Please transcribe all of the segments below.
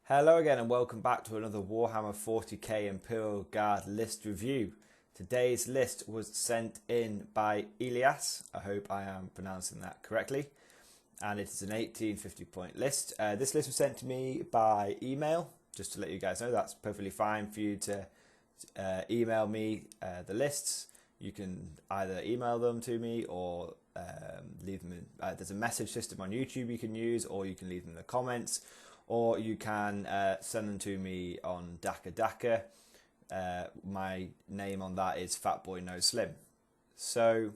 Hello again and welcome back to another Warhammer 40k Imperial Guard list review. Today's list was sent in by Elias, I hope I am pronouncing that correctly, and it is an 1850 point list. This list was sent to me by email, just to let you guys know that's perfectly fine for you to email me the lists. You can either email them to me or leave them in, there's a message system on YouTube you can use, or you can leave them in the comments. Or you can send them to me on Daka. My name on that is Fatboy No Slim. So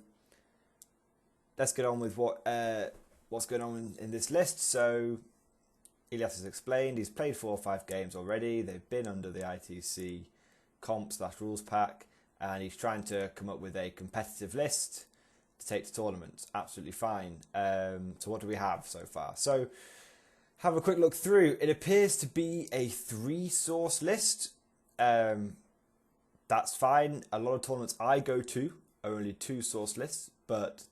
let's get on with what's going on in this list. So Elias has explained he's played 4 or 5 games already. They've been under the ITC comp/rules pack, and he's trying to come up with a competitive list to take to tournaments. Absolutely fine. So what do we have so far? So have a quick look through. It appears to be a 3-source list. That's fine. A lot of tournaments I go to are only 2-source lists, but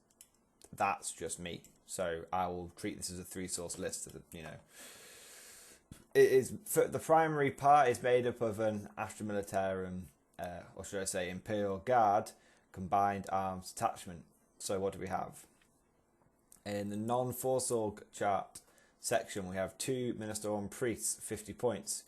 that's just me. So I will treat this as a 3-source list. You know, it is the primary part is made up of an Astra Militarum, or should I say, Imperial Guard combined arms detachment. So what do we have in the non-4-sorg chart section? We have 2 Ministorum Priests, 50 points.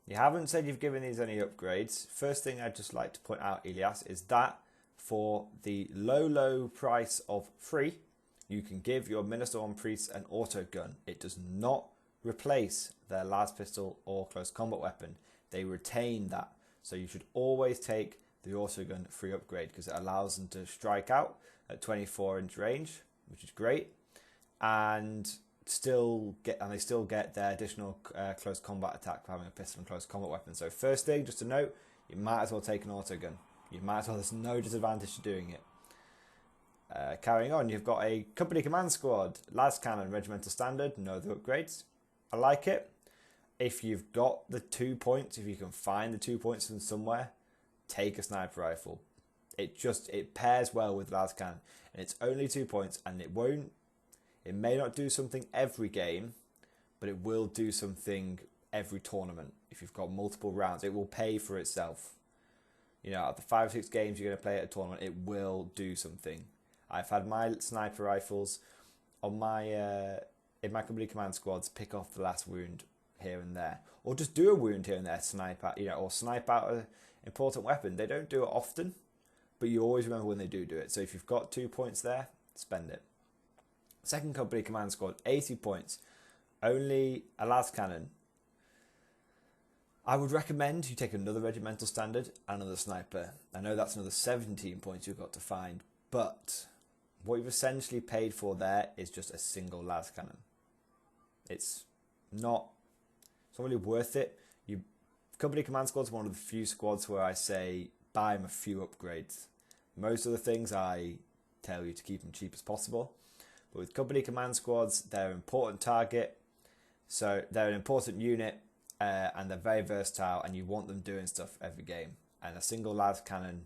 You haven't said you've given these any upgrades. First thing I'd just like to point out, Elias, is that for the low price of 3, you can give your Ministorum Priests an autogun. It does not replace their las pistol or close combat weapon. They retain that. So you should always take the autogun free upgrade because it allows them to strike out at 24-inch range, which is great, and they still get their additional close combat attack for having a pistol and close combat weapon. So first thing, just a note, you might as well take an autogun. You might as well, there's no disadvantage to doing it. Carrying on, you've got a company command squad, Lascannon, Regimental standard, no other upgrades. I like it. If you've got the 2 points, if you can find the 2 points from somewhere, take a sniper rifle. It pairs well with Lascannon, and it's only 2 points, and it may not do something every game, but it will do something every tournament. If you've got multiple rounds, it will pay for itself. You know, after 5 or 6 games you're going to play at a tournament, it will do something. I've had my sniper rifles on my in my company command squads pick off the last wound here and there, or just do a wound here and there, or snipe out an important weapon. They don't do it often, but you always remember when they do it. So if you've got 2 points there, spend it. Second company command squad, 80 points, only a Lascannon. I would recommend you take another regimental standard and another sniper. I know that's another 17 points you've got to find, but what you've essentially paid for there is just a single Lascannon. It's not really worth it. Company command squad's one of the few squads where I say buy them a few upgrades. Most of the things I tell you to keep them cheap as possible. But with company command squads, they're an important target, so they're an important unit, and they're very versatile, and you want them doing stuff every game. And a single Lascannon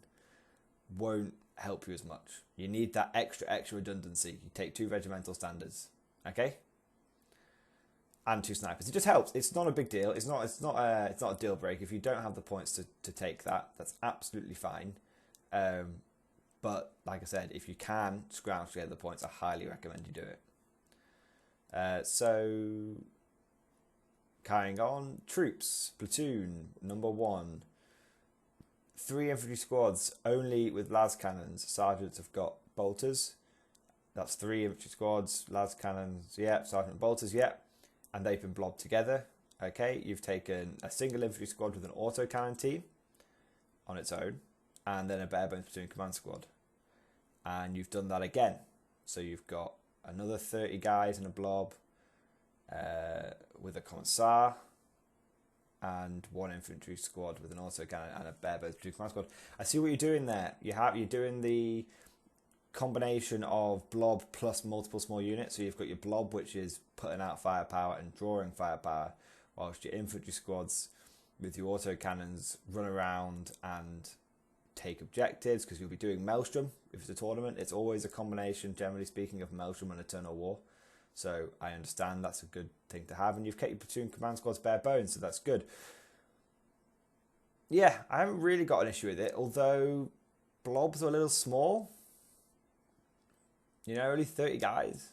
won't help you as much. You need that extra redundancy. You take 2 regimental standards, okay, and 2 snipers. It just helps. It's not a big deal. It's not a deal breaker. If you don't have the points to take that, that's absolutely fine. But like I said, if you can scrounge together the points, I highly recommend you do it. So carrying on, troops, platoon, number 1. 3 infantry squads, only with Lascannons. Sergeants have got bolters. That's 3 infantry squads, Lascannons, yep, sergeant bolters, yep. And they've been blobbed together. Okay, you've taken a single infantry squad with an Autocannon team on its own, and then a barebones platoon command squad. And you've done that again. So you've got another 30 guys in a blob with a commissar, and 1 infantry squad with an autocannon and a barebones platoon command squad. I see what you're doing there. You're doing the combination of blob plus multiple small units. So you've got your blob, which is putting out firepower and drawing firepower, whilst your infantry squads with your autocannons run around and take objectives, because you'll be doing Maelstrom. If it's a tournament, it's always a combination, generally speaking, of Maelstrom and Eternal War. So I understand that's a good thing to have, and you've kept your platoon command squads bare bones, so that's good. Yeah, I haven't really got an issue with it, although blobs are a little small. You know, only 30 guys.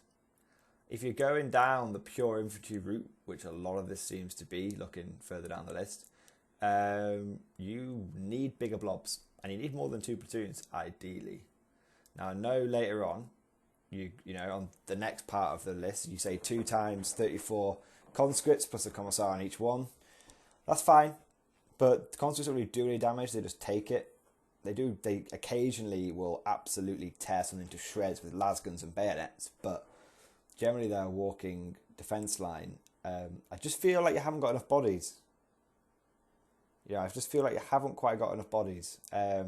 If you're going down the pure infantry route, which a lot of this seems to be, looking further down the list, you need bigger blobs, and you need more than 2 platoons, ideally. Now, I know later on, you know, on the next part of the list, you say 2 times 34 conscripts plus a commissar on each one. That's fine, but the conscripts don't really do any damage, they just take it. They occasionally will absolutely tear something to shreds with lasguns and bayonets, but generally they're a walking defence line. I just feel like you haven't got enough bodies. Yeah, I just feel like you haven't quite got enough bodies. But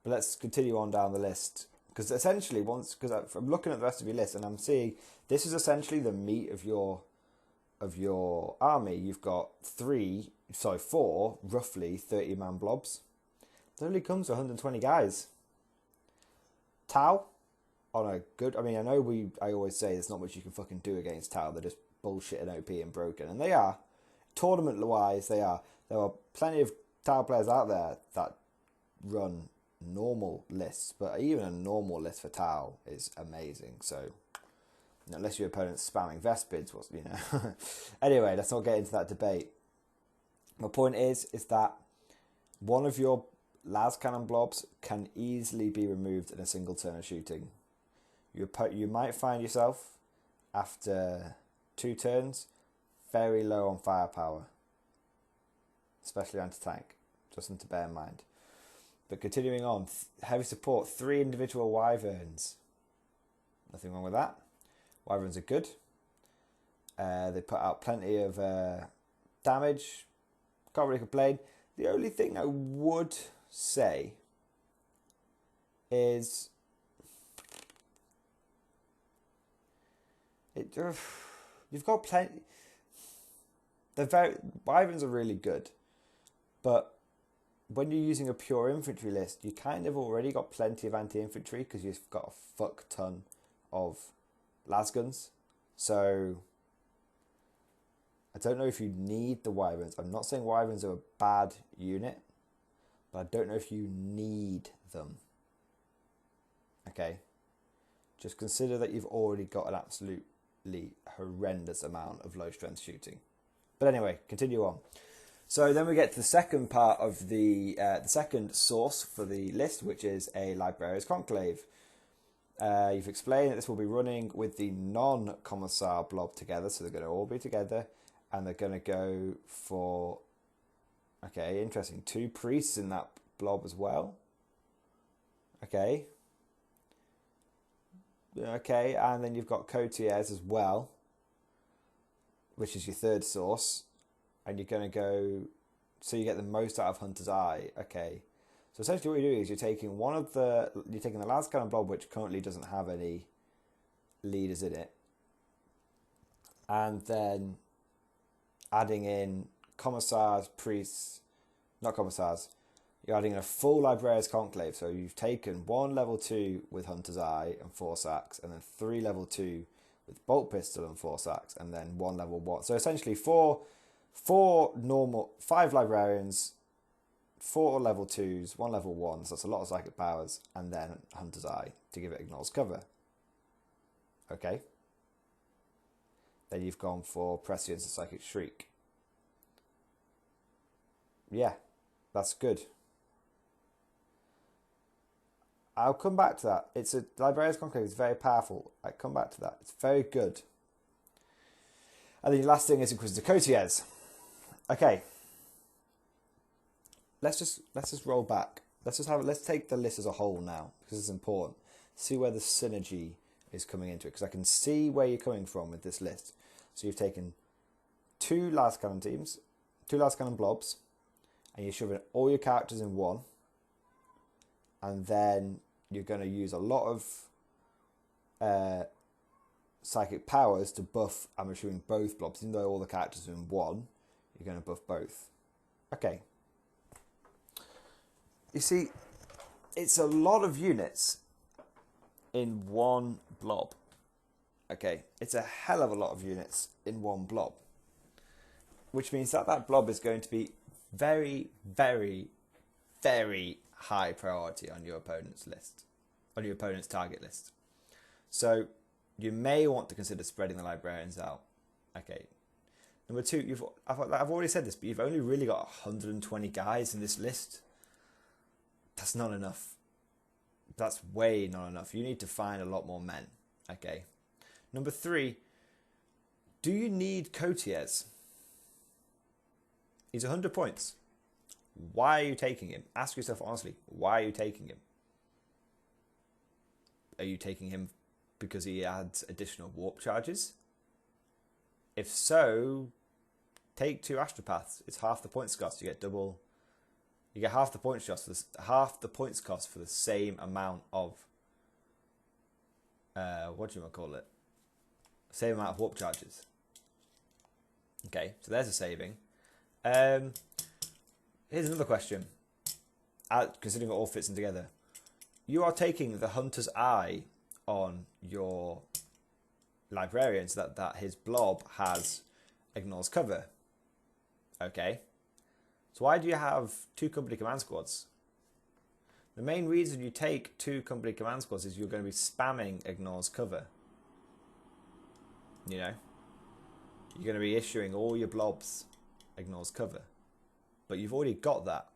let's continue on down the list. Because essentially, because I'm looking at the rest of your list and I'm seeing this is essentially the meat of your army. You've got 4 roughly 30-man blobs. It only comes to 120 guys. Tau, on a good... I mean, I always say there's not much you can fucking do against Tau. They're just bullshit and OP and broken. And they are. Tournament-wise, they are. There are plenty of Tau players out there that run normal lists. But even a normal list for Tau is amazing. So, unless your opponent's spamming Vespids, you know. Anyway, let's not get into that debate. My point is that one of your Lascannon blobs can easily be removed in a single turn of shooting. You might find yourself, after 2 turns, very low on firepower. Especially anti-tank. Just something to bear in mind. But continuing on, heavy support, 3 individual Wyverns. Nothing wrong with that. Wyverns are good. They put out plenty of damage. Can't really complain. The only thing I would say is you've got plenty. Wyverns are really good, but when you're using a pure infantry list, you kind of already got plenty of anti-infantry because you've got a fuck ton of lasguns. So I don't know if you need the Wyverns. I'm not saying Wyverns are a bad unit, but I don't know if you need them. Okay? Just consider that you've already got an absolutely horrendous amount of low strength shooting. But anyway, continue on. So then we get to the second part of the second source for the list, which is a Librarian's Conclave. You've explained that this will be running with the non-Commissar blob together, so they're going to all be together, and they're going to go for, okay, interesting, 2 priests in that blob as well. Okay, and then you've got courtiers as well, which is your third source, and you're going to go, so you get the most out of Hunter's Eye. Okay, so essentially what you're doing is you're taking the Lascannon blob, which currently doesn't have any leaders in it, and then adding in commissars, priests, not commissars, you're adding in a full Librarian's Conclave. So you've taken 1 level 2 with Hunter's Eye and 4 sacks, and then 3 level 2 with Bolt Pistol and 4 sacks, and then 1 level 1. So essentially 5 Librarians, 4 level 2s, 1 level 1, so that's a lot of psychic powers, and then Hunter's Eye to give it Ignores cover. Okay. Then you've gone for Prescience and Psychic Shriek. Yeah, that's good. I'll come back to that. Librarian's Conclave is very powerful. I come back to that. It's very good. And then the last thing is Inquisitor Courtiers. Okay. Let's just roll back. Let's take the list as a whole now, because it's important. See where the synergy is coming into it, because I can see where you're coming from with this list. So you've taken 2 Lascannon teams, 2 Lascannon blobs, and you're shoving all your characters in one, and then you're going to use a lot of psychic powers to buff, I'm assuming, both blobs. Even though all the characters are in one, you're going to buff both. Okay. You see, it's a lot of units in one blob. Okay, it's a hell of a lot of units in one blob, which means that that blob is going to be very, very, very high priority on your opponent's list, on your opponent's target list. So you may want to consider spreading the librarians out. Okay. Number two, I've already said this, but you've only really got 120 guys in this list. That's not enough. That's way not enough. You need to find a lot more men. Okay. Number three, do you need courtiers? He's 100 points. Why are you taking him? Ask yourself honestly, why are you taking him? Are you taking him because he adds additional warp charges? If so, take 2 astropaths. It's half the points cost. You get double. You get half the points cost. Half the points cost for the same amount of. What do you want to call it? Same amount of warp charges. Okay, so there's a saving. Here's another question. Considering it all fits in together, you are taking the Hunter's Eye on your librarian so that his blob ignores cover. Okay. So why do you have 2 company command squads? The main reason you take 2 company command squads is you're going to be spamming ignores cover. You know? You're going to be issuing all your blobs ignores cover. But you've already got that.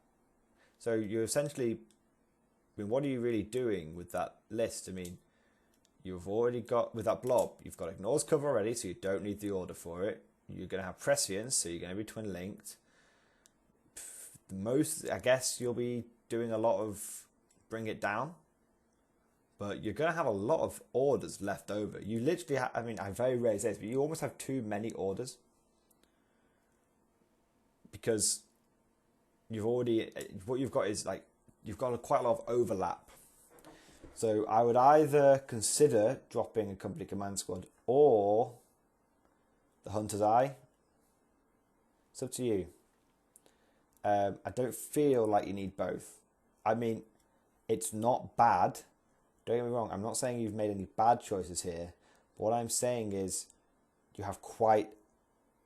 So you're essentially... I mean, what are you really doing with that list? I mean, you've already got... With that blob, you've got ignores cover already, so you don't need the order for it. You're going to have prescience, so you're going to be twin linked. I guess you'll be doing a lot of bring it down. But you're going to have a lot of orders left over. You literally have... I mean, I very rarely say this, but you almost have too many orders. Because... what you've got is like, you've got quite a lot of overlap. So I would either consider dropping a company command squad or the Hunter's Eye. It's up to you. I don't feel like you need both. I mean, it's not bad. Don't get me wrong. I'm not saying you've made any bad choices here. But what I'm saying is you have quite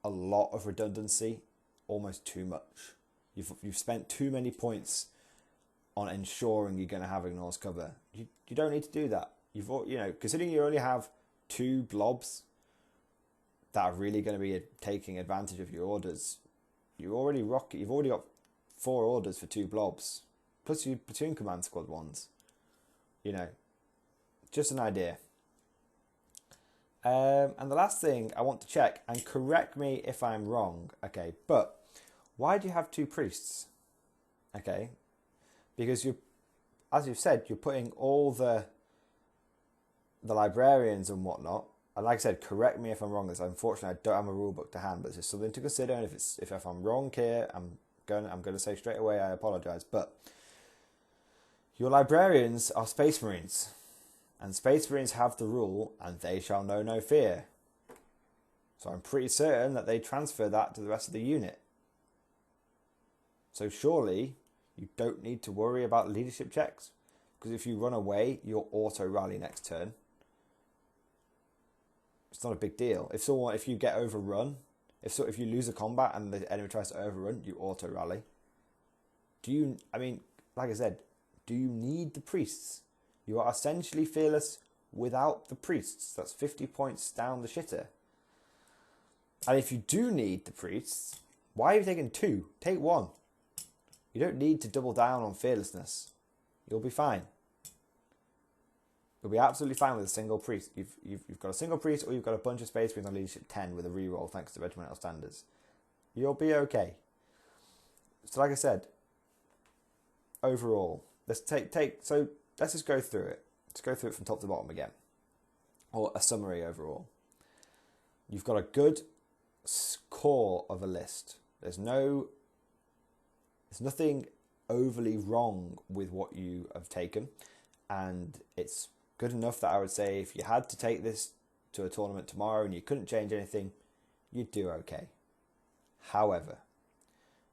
a lot of redundancy, almost too much. You've spent too many points on ensuring you're going to have ignores cover. You don't need to do that. Considering you only have 2 blobs that are really going to be taking advantage of your orders, you've already got 4 orders for 2 blobs, plus your platoon command squad ones. Just an idea. And the last thing I want to check, and correct me if I'm wrong, okay, but why do you have 2 priests? Okay, because as you've said, you're putting all the librarians and whatnot. And like I said, correct me if I'm wrong. Unfortunately, I don't have a rule book to hand, but it's just something to consider. And if I'm wrong here, I'm going to say straight away I apologise. But your librarians are Space Marines, and Space Marines have the rule, and they shall know no fear. So I'm pretty certain that they transfer that to the rest of the unit. So surely you don't need to worry about leadership checks, because if you run away, you'll auto rally next turn. It's not a big deal. If you get overrun, if you lose a combat and the enemy tries to overrun, you auto rally. Like I said, do you need the priests? You are essentially fearless without the priests. That's 50 points down the shitter. And if you do need the priests, why are you taking 2? Take 1. You don't need to double down on fearlessness. You'll be fine. You'll be absolutely fine with a single priest. You've got a single priest, or you've got a bunch of Space Marines on leadership 10 with a reroll thanks to regimental standards. You'll be okay. So like I said, overall, let's just go through it. Let's go through it from top to bottom again, or a summary overall. You've got a good core of a list. There's nothing overly wrong with what you have taken, and it's good enough that I would say if you had to take this to a tournament tomorrow and you couldn't change anything, you'd do okay. However,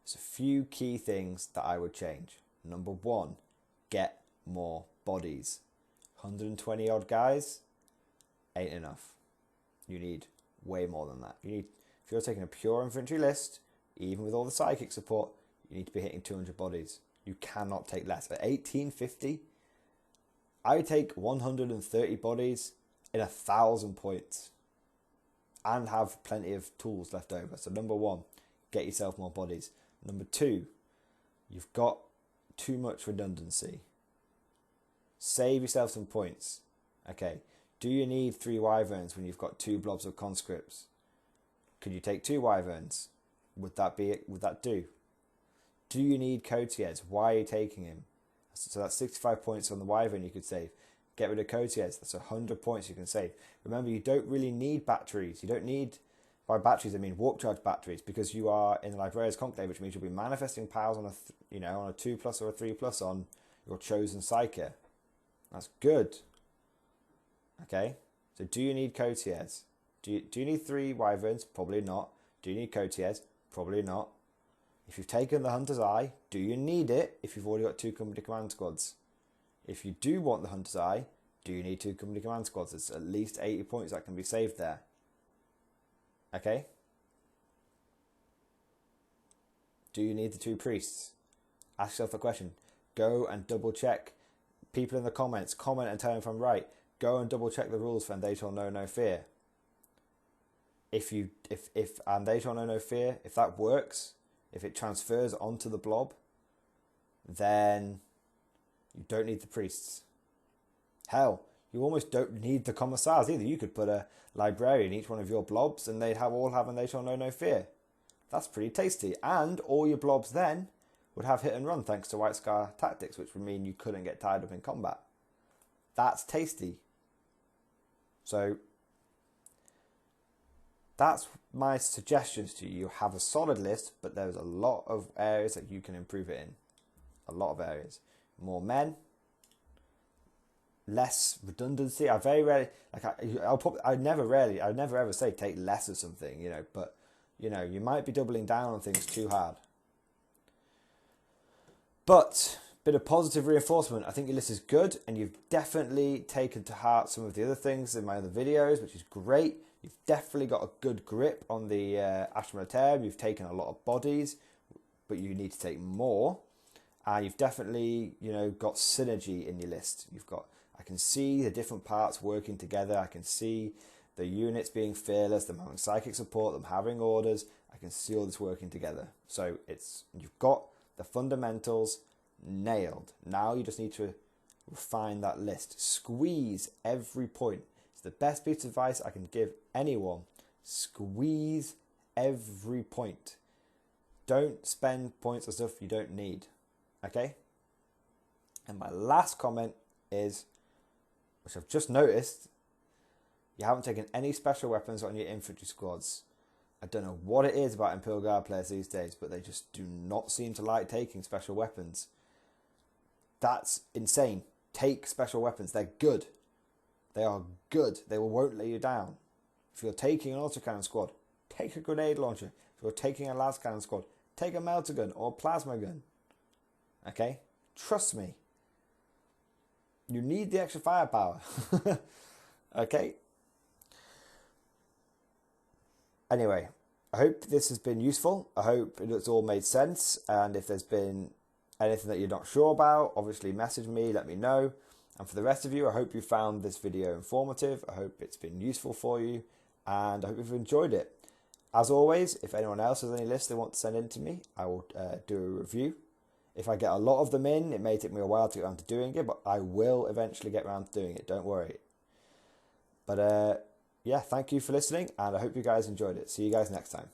there's a few key things that I would change. Number 1, get more bodies. 120 odd guys ain't enough. You need way more than that. If you're taking a pure infantry list, even with all the psychic support, you need to be hitting 200 bodies. You cannot take less. At 1850, I would take 130 bodies in 1,000 points and have plenty of tools left over. So number one, get yourself more bodies. Number two, you've got too much redundancy. Save yourself some points. Okay, do you need 3 wyverns when you've got 2 blobs of conscripts? Could you take 2 wyverns? Would that be it? Would that do? Do you need Cotiers? Why are you taking him? So that's 65 points on the wyvern you could save. Get rid of Cotiers. That's 100 points you can save. Remember, you don't really need batteries. You don't need, by batteries I mean warp charge batteries, because you are in the Librarian's Conclave, which means you'll be manifesting powers on on a 2+ or a 3+ on your chosen Psyker. That's good. Okay, so do you need Cotiers? Do you need 3 wyverns? Probably not. Do you need Cotiers? Probably not. If you've taken the Hunter's Eye, do you need it if you've already got 2 company command squads? If you do want the Hunter's Eye, do you need 2 company command squads? It's at least 80 points that can be saved there. Okay? Do you need the 2 priests? Ask yourself a question. Go and double check. People in the comments, comment and tell me if I'm right. Go and double check the rules for And They Shall Know No Fear. If And They Shall Know No Fear, if that works, if it transfers onto the blob, then you don't need the priests. Hell, you almost don't need the commissars either. You could put a librarian in each one of your blobs and they'd all have And They Shall Know No Fear. That's pretty tasty. And all your blobs then would have hit and run thanks to White Scar tactics, which would mean you couldn't get tied up in combat. That's tasty. So that's my suggestions to you. You have a solid list, but there's a lot of areas that you can improve it in. A lot of areas. More men, less redundancy. I very rarely, I never ever say take less of something, but you might be doubling down on things too hard. But bit of positive reinforcement. I think your list is good, and you've definitely taken to heart some of the other things in my other videos, which is great. You've definitely got a good grip on the Astra Militarum. You've taken a lot of bodies, but you need to take more. And you've definitely, got synergy in your list. I can see the different parts working together. I can see the units being fearless, them having psychic support, them having orders. I can see all this working together. So you've got the fundamentals nailed. Now you just need to refine that list. Squeeze every point. It's the best piece of advice I can give anyone. Squeeze every point. Don't spend points on stuff you don't need. Okay? And my last comment is, which I've just noticed, you haven't taken any special weapons on your infantry squads. I don't know what it is about Imperial Guard players these days, but they just do not seem to like taking special weapons. That's insane. Take special weapons. They're good. They are good. They won't let you down. If you're taking an autocannon squad, take a grenade launcher. If you're taking a Lascannon squad, take a melter gun or a plasma gun. Okay? Trust me. You need the extra firepower. Okay? Anyway, I hope this has been useful. I hope it's all made sense. And if there's been anything that you're not sure about, obviously message me, let me know. And for the rest of you, I hope you found this video informative. I hope it's been useful for you. And I hope you've enjoyed it. As always, if anyone else has any lists they want to send in to me, I will do a review. If I get a lot of them in, it may take me a while to get around to doing it, but I will eventually get around to doing it. Don't worry. But yeah, thank you for listening, and I hope you guys enjoyed it. See you guys next time.